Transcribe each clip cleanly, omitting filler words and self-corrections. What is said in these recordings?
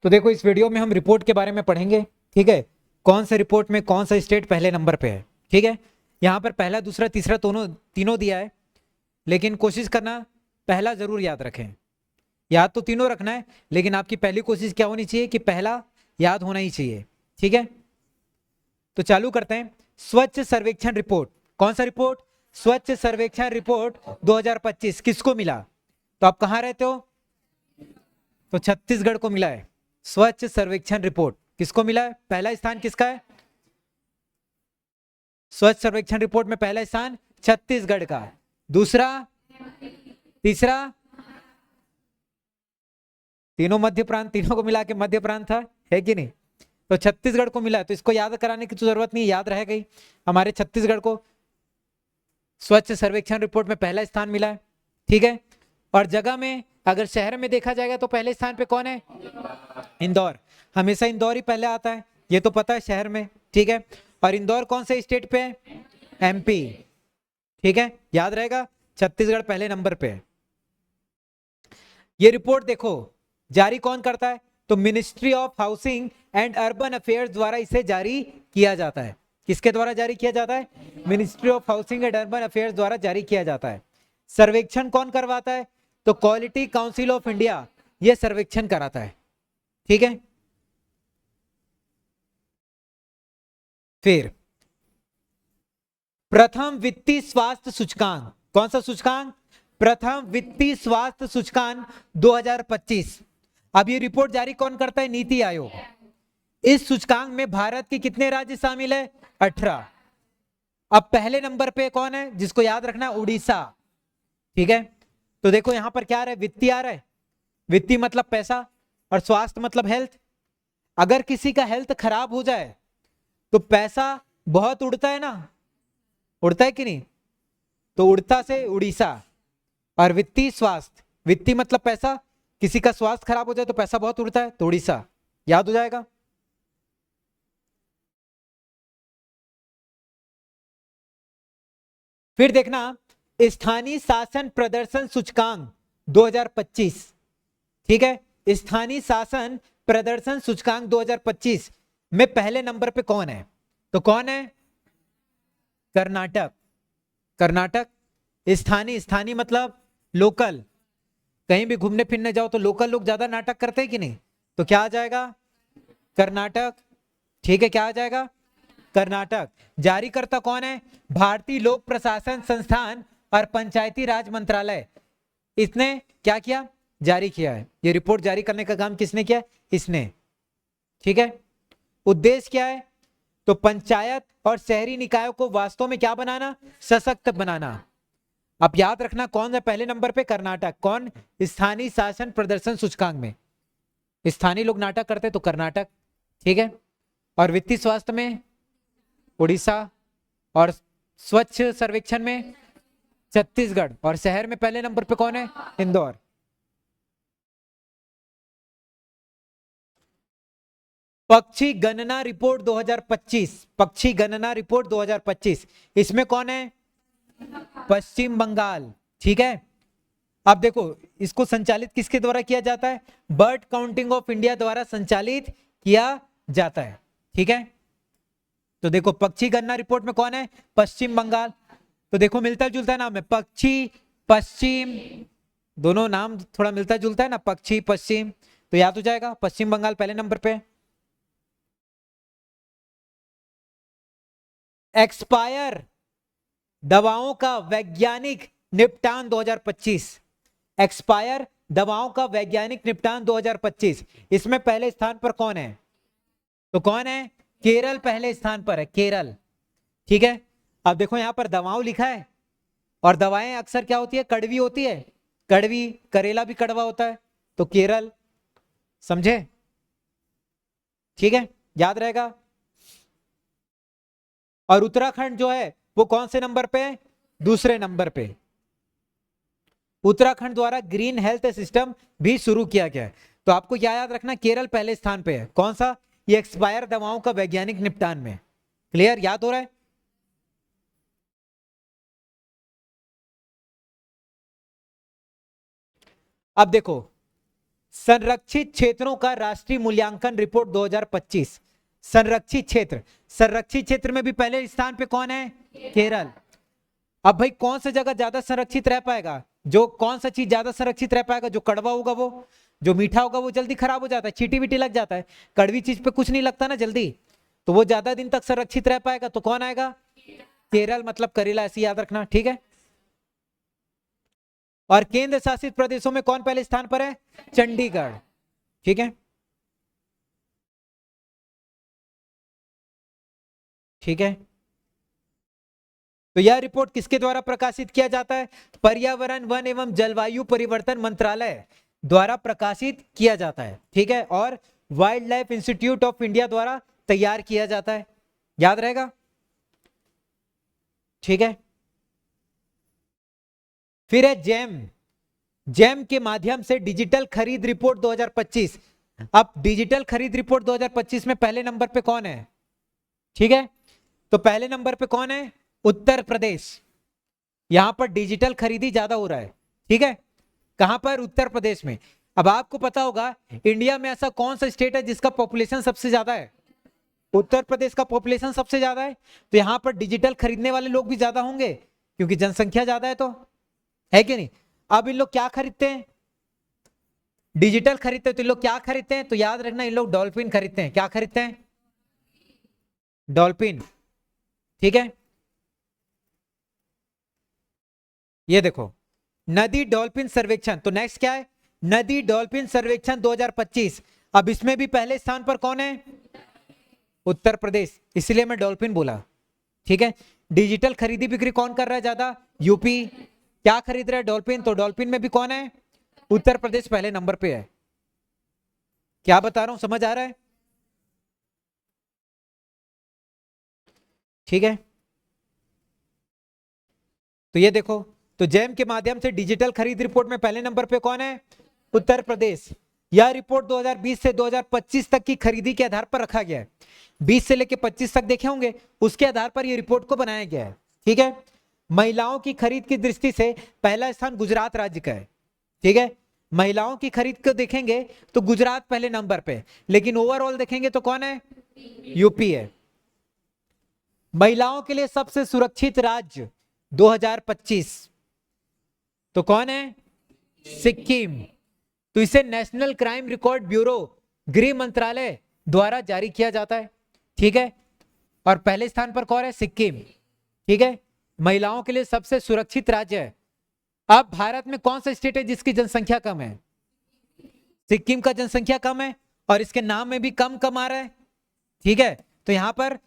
तो देखो इस वीडियो में हम रिपोर्ट के बारे में पढ़ेंगे, ठीक है। कौन से रिपोर्ट में कौन सा स्टेट पहले नंबर पे है, ठीक है। यहाँ पर पहला दूसरा तीसरा तीनों दिया है, लेकिन कोशिश करना पहला जरूर याद रखें। याद तो तीनों रखना है, लेकिन आपकी पहली कोशिश क्या होनी चाहिए कि पहला याद होना ही चाहिए, ठीक है। तो चालू करते हैं। स्वच्छ सर्वेक्षण रिपोर्ट, कौन सा रिपोर्ट? स्वच्छ सर्वेक्षण रिपोर्ट 2025 किसको मिला? तो आप कहाँ रहते हो? तो छत्तीसगढ़ को मिला है। स्वच्छ सर्वेक्षण रिपोर्ट किसको मिला है? पहला स्थान किसका है? स्वच्छ सर्वेक्षण रिपोर्ट में पहला स्थान छत्तीसगढ़ का। दूसरा, तीसरा, तीनों मध्य प्रांत, तीनों को मिला के मध्य प्रांत था, है कि नहीं? तो छत्तीसगढ़ को मिला है, तो इसको याद कराने की तो जरूरत नहीं, याद रहेगा ही। हमारे छत्तीसगढ़ को स्वच्छ सर्वेक्षण रिपोर्ट में पहला स्थान मिला है, ठीक है। और जगह में अगर शहर में देखा जाएगा तो पहले स्थान पे कौन है? इंदौर। हमेशा इंदौर ही पहले आता है, ये तो पता है शहर में, ठीक है। और इंदौर कौन से स्टेट पे है? एमपी, ठीक है, याद रहेगा। छत्तीसगढ़ पहले नंबर पे है। ये रिपोर्ट देखो जारी कौन करता है? तो ministry of housing and urban affairs द्वारा इसे जारी किया जाता है। किसके द्वारा जारी किया जाता है? Ministry of housing and urban affairs द्वारा जारी किया जाता है। सर्वेक्षण कौन करवाता है? तो क्वालिटी काउंसिल ऑफ इंडिया यह सर्वेक्षण कराता है, ठीक है। फिर प्रथम वित्तीय स्वास्थ्य सूचकांक, कौन सा सूचकांक? प्रथम वित्तीय स्वास्थ्य सूचकांक 2025। अब ये रिपोर्ट जारी कौन करता है? नीति आयोग। इस सूचकांक में भारत के कितने राज्य शामिल है? 18। अब पहले नंबर पे कौन है जिसको याद रखना? उड़ीसा, ठीक है। तो देखो यहां पर क्या आ रहा है? वित्तीय आ रहा है। वित्तीय मतलब पैसा, और स्वास्थ्य मतलब हेल्थ। अगर किसी का हेल्थ खराब हो जाए तो पैसा बहुत उड़ता है ना, उड़ता है कि नहीं? तो उड़ता से उड़ीसा। और वित्तीय स्वास्थ्य, वित्तीय मतलब पैसा, किसी का स्वास्थ्य खराब हो जाए तो पैसा बहुत उड़ता है, तो उड़ीसा, याद हो जाएगा। फिर देखना स्थानीय शासन प्रदर्शन सूचकांक 2025, ठीक है। स्थानीय शासन प्रदर्शन सूचकांक 2025 में पहले नंबर पे कौन है? तो कौन है? कर्नाटक। कर्नाटक स्थानीय, स्थानीय मतलब लोकल। कहीं भी घूमने फिरने जाओ तो लोकल लोग ज्यादा नाटक करते हैं कि नहीं? तो क्या आ जाएगा? कर्नाटक, ठीक है। क्या आ जाएगा? कर्नाटक। जारी करता कौन है? भारतीय लोक प्रशासन संस्थान और पंचायती राज मंत्रालय। इसने क्या किया? जारी किया है। ये रिपोर्ट जारी करने का काम किसने किया? इसने, ठीक है। उद्देश्य क्या है? तो पंचायत और शहरी निकायों को वास्तव में क्या बनाना? सशक्त बनाना। अब याद रखना कौन है पहले नंबर पे? कर्नाटक। कौन? स्थानीय शासन प्रदर्शन सूचकांक में स्थानीय लोग नाटक करते तो कर्नाटक, ठीक है। और वित्तीय स्वास्थ्य में उड़ीसा, और स्वच्छ सर्वेक्षण में छत्तीसगढ़, और शहर में पहले नंबर पे कौन है? इंदौर। पक्षी गणना रिपोर्ट 2025, पक्षी गणना रिपोर्ट 2025, इसमें कौन है? पश्चिम बंगाल, ठीक है। अब देखो इसको संचालित किसके द्वारा किया जाता है? बर्ड काउंटिंग ऑफ इंडिया द्वारा संचालित किया जाता है, ठीक है। तो देखो पक्षी गणना रिपोर्ट में कौन है? पश्चिम बंगाल। तो देखो मिलता जुलता नाम है, पक्षी, पश्चिम, दोनों नाम थोड़ा मिलता जुलता है ना, पक्षी पश्चिम। तो याद हो जाएगा पश्चिम बंगाल पहले नंबर पे। एक्सपायर दवाओं का वैज्ञानिक निपटान 2025, एक्सपायर दवाओं का वैज्ञानिक निपटान 2025, इसमें पहले स्थान पर कौन है? तो कौन है? केरल पहले स्थान पर है, केरल, ठीक है। अब देखो यहां पर दवाओं लिखा है, और दवाएं अक्सर क्या होती है? कड़वी होती है, कड़वी, करेला भी कड़वा होता है, तो केरल, समझे? ठीक है, याद रहेगा। और उत्तराखंड जो है वो कौन से नंबर पे है? दूसरे नंबर पे। उत्तराखंड द्वारा ग्रीन हेल्थ सिस्टम भी शुरू किया गया है। तो आपको क्या याद रखना? केरल पहले स्थान पे है, कौन सा? ये एक्सपायर दवाओं का वैज्ञानिक निपटान में। क्लियर, याद हो रहा है? अब देखो संरक्षित क्षेत्रों का राष्ट्रीय मूल्यांकन रिपोर्ट 2025। संरक्षित क्षेत्र में भी पहले स्थान पे कौन है? केरल। अब भाई कौन सा जगह ज्यादा संरक्षित रह पाएगा? जो कौन सा चीज ज्यादा संरक्षित रह पाएगा? जो कड़वा होगा वो, जो मीठा होगा वो जल्दी खराब हो जाता है, चीटी बीटी लग जाता है। कड़वी चीज पे कुछ नहीं लगता ना जल्दी, तो वो ज्यादा दिन तक संरक्षित रह पाएगा। तो कौन आएगा? केरल, मतलब करेला, ऐसे याद रखना, ठीक है। और केंद्र शासित प्रदेशों में कौन पहले स्थान पर है? चंडीगढ़, ठीक है, ठीक है। तो यह रिपोर्ट किसके द्वारा प्रकाशित किया जाता है? पर्यावरण, वन एवं जलवायु परिवर्तन मंत्रालय द्वारा प्रकाशित किया जाता है, ठीक है। और wild life institute of India द्वारा तैयार किया जाता है, याद रहेगा, ठीक है। फिर है जेम के माध्यम से डिजिटल खरीद रिपोर्ट 2025। अब डिजिटल खरीद रिपोर्ट 2025 में पहले नंबर पे कौन है? ठीक है, तो पहले नंबर पे कौन है? उत्तर प्रदेश। यहां पर डिजिटल खरीदी ज्यादा हो रहा है, ठीक है। कहां पर? उत्तर प्रदेश में। अब आपको पता होगा इंडिया में ऐसा कौन सा स्टेट है जिसका पॉपुलेशन सबसे ज्यादा है? उत्तर प्रदेश का पॉपुलेशन सबसे ज्यादा है, तो यहां पर डिजिटल खरीदने वाले लोग भी ज्यादा होंगे क्योंकि जनसंख्या ज्यादा है, तो है कि नहीं। अब इन लोग क्या खरीदते हैं? डिजिटल खरीदते हैं, तो इन लोग क्या खरीदते हैं? तो याद रखना, इन लोग डॉल्फिन खरीदते हैं। क्या खरीदते हैं? डॉल्फिन, ठीक है। ये देखो नदी डॉल्फिन सर्वेक्षण, तो नेक्स्ट क्या है? नदी डॉल्फिन सर्वेक्षण 2025। अब इसमें भी पहले स्थान पर कौन है? उत्तर प्रदेश, इसलिए मैं डॉल्फिन बोला, ठीक है। डिजिटल खरीदी बिक्री कौन कर रहा है ज्यादा? यूपी। क्या खरीद रहा है? डॉल्फिन। तो डॉल्फिन में भी कौन है? उत्तर प्रदेश पहले नंबर पे है। क्या बता रहा हूं, समझ आ रहा है? ठीक है, तो ये देखो, तो जेम के माध्यम से डिजिटल खरीद रिपोर्ट में पहले नंबर पे कौन है? उत्तर प्रदेश। यह रिपोर्ट 2020 से 2025 तक की खरीदी के आधार पर रखा गया है। 20 से लेकर 25 तक देखे होंगे, उसके आधार पर यह रिपोर्ट को बनाया गया है, ठीक है। महिलाओं की खरीद की दृष्टि से पहला स्थान गुजरात राज्य का है, ठीक है। महिलाओं की खरीद को देखेंगे तो गुजरात पहले नंबर पे, लेकिन ओवरऑल देखेंगे तो कौन है? यूपी है। महिलाओं के लिए सबसे सुरक्षित राज्य 2025, तो कौन है? सिक्किम। तो इसे नेशनल क्राइम रिकॉर्ड ब्यूरो, गृह मंत्रालय द्वारा जारी किया जाता है, ठीक है। और पहले स्थान पर कौन है? सिक्किम, ठीक है। महिलाओं के लिए सबसे सुरक्षित राज्य है। अब भारत में कौन सा स्टेट है जिसकी जनसंख्या कम है? सिक्किम का जनसंख्या कम है और इसके नाम में भी कम कम आ रहा है, ठीक है। तो यहां पर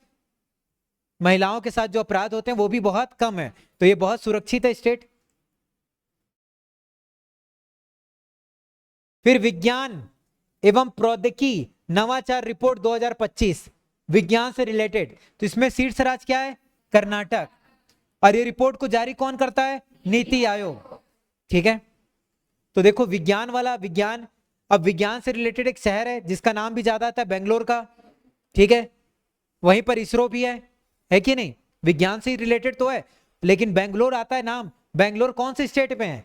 महिलाओं के साथ जो अपराध होते हैं वो भी बहुत कम है, तो ये बहुत सुरक्षित है स्टेट। फिर विज्ञान एवं प्रौद्योगिकी नवाचार रिपोर्ट 2025, विज्ञान से रिलेटेड, तो इसमें शीर्ष राज्य क्या है? कर्नाटक। और ये रिपोर्ट को जारी कौन करता है? नीति आयोग, ठीक है। तो देखो विज्ञान वाला, विज्ञान, अब विज्ञान से रिलेटेड एक शहर है जिसका नाम भी ज्यादा आता है, बेंगलोर का, ठीक है। वहीं पर इसरो भी है कि नहीं? विज्ञान से रिलेटेड तो है, लेकिन बेंगलोर आता है नाम। बेंगलोर कौन से स्टेट में है?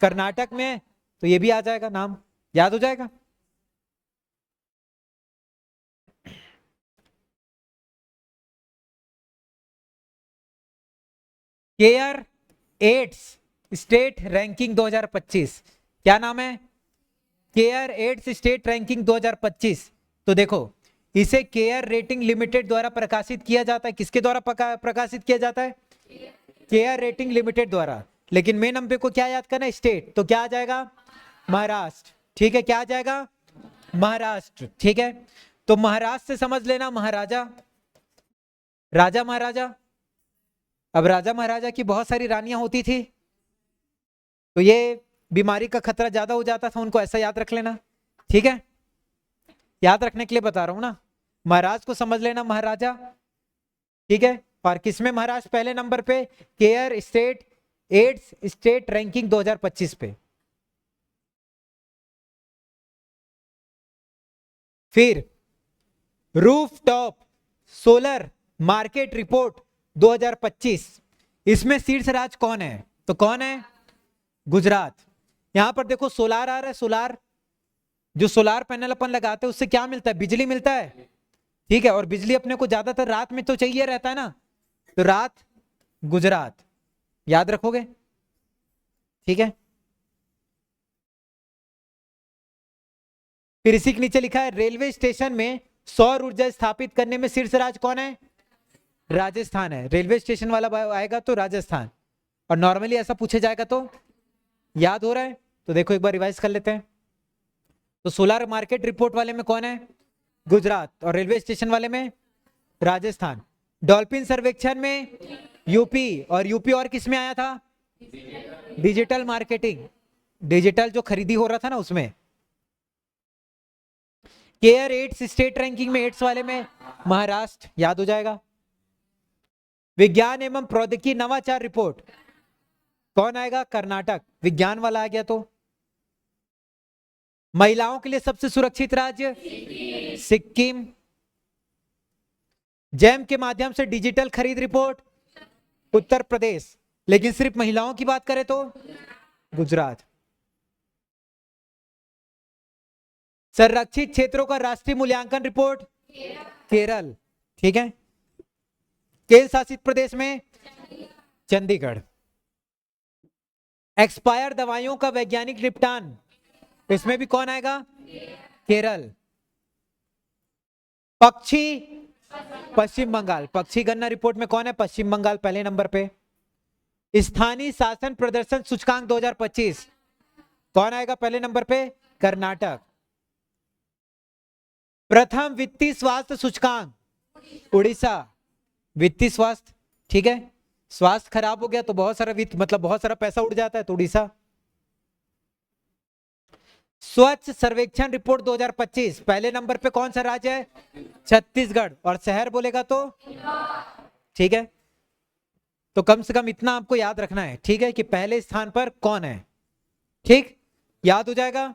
कर्नाटक में है, तो ये भी आ जाएगा, नाम याद हो जाएगा। केयर एड्स स्टेट रैंकिंग 2025, क्या नाम है? Care edge state ranking 2025। तो देखो इसे केयर रेटिंग लिमिटेड द्वारा प्रकाशित किया जाता है। किसके द्वारा प्रकाशित किया जाता है? केयर रेटिंग लिमिटेड द्वारा। लेकिन मेन नंबर को क्या याद करना है? स्टेट, तो क्या आ जाएगा? महाराष्ट्र, ठीक है। क्या आ जाएगा? महाराष्ट्र, ठीक है। तो महाराष्ट्र से समझ लेना महाराजा, राजा महाराजा। अब राजा महाराजा की बहुत सारी रानियां होती थी, तो ये बीमारी का खतरा ज्यादा हो जाता था उनको, ऐसा याद रख लेना, ठीक है। याद रखने के लिए बता रहा हूं ना, महाराज को समझ लेना महाराजा, ठीक है। और किसमें महाराष्ट्र पहले नंबर पे? Care state ads state ranking 2025 पे। फिर रूफटॉप सोलर मार्केट रिपोर्ट 2025, इसमें शीर्ष राज्य कौन है? तो कौन है? गुजरात। यहां पर देखो सोलार आ रहा है, सोलार, जो सोलार पैनल अपन लगाते हैं उससे क्या मिलता है, बिजली मिलता है, ठीक है। और बिजली अपने को ज्यादातर रात में तो चाहिए रहता है ना, तो रात गुजरात, याद रखोगे, ठीक है। फिर इसी के नीचे लिखा है रेलवे स्टेशन में सौर ऊर्जा स्थापित करने में शीर्ष राज्य कौन है, राजस्थान है। रेलवे स्टेशन वाला आएगा तो राजस्थान, और नॉर्मली ऐसा पूछे जाएगा तो याद हो रहा है, तो देखो एक बार रिवाइज कर लेते हैं। तो सोलर मार्केट रिपोर्ट वाले में कौन है, गुजरात, और रेलवे स्टेशन वाले में राजस्थान। डॉल्फिन सर्वेक्षण में यूपी, और यूपी और किस में आया था, डिजिटल मार्केटिंग, डिजिटल जो खरीदी हो रहा था ना उसमें। केयर एड्स स्टेट रैंकिंग में एड्स वाले में महाराष्ट्र, याद हो जाएगा। विज्ञान एवं प्रौद्योगिकी नवाचार रिपोर्ट कौन आएगा, कर्नाटक, विज्ञान वाला आ गया तो। महिलाओं के लिए सबसे सुरक्षित राज्य सिक्किम। जैम के माध्यम से डिजिटल खरीद रिपोर्ट उत्तर प्रदेश, लेकिन सिर्फ महिलाओं की बात करें तो गुजरात। संरक्षित क्षेत्रों का राष्ट्रीय मूल्यांकन रिपोर्ट केरल, ठीक है। केंद्र शासित प्रदेश में चंडीगढ़। एक्सपायर दवाइयों का वैज्ञानिक निपटान, इसमें भी कौन आएगा, केरल। पक्षी पश्चिम बंगाल, पक्षी गणना रिपोर्ट में कौन है, पश्चिम बंगाल पहले नंबर पे। स्थानीय शासन प्रदर्शन सूचकांक 2025 कौन आएगा पहले नंबर पे, कर्नाटक। प्रथम वित्तीय स्वास्थ्य सूचकांक उड़ीसा, वित्तीय स्वास्थ्य, ठीक है। स्वास्थ्य खराब हो गया तो बहुत सारा वित्त मतलब बहुत सारा पैसा उड़ जाता है, तो उड़ीसा। स्वच्छ सर्वेक्षण रिपोर्ट 2025 पहले नंबर पे कौन सा राज्य है, छत्तीसगढ़, और शहर बोलेगा तो, ठीक है। तो कम से कम इतना आपको याद रखना है, ठीक है, कि पहले स्थान पर कौन है, ठीक, याद हो जाएगा।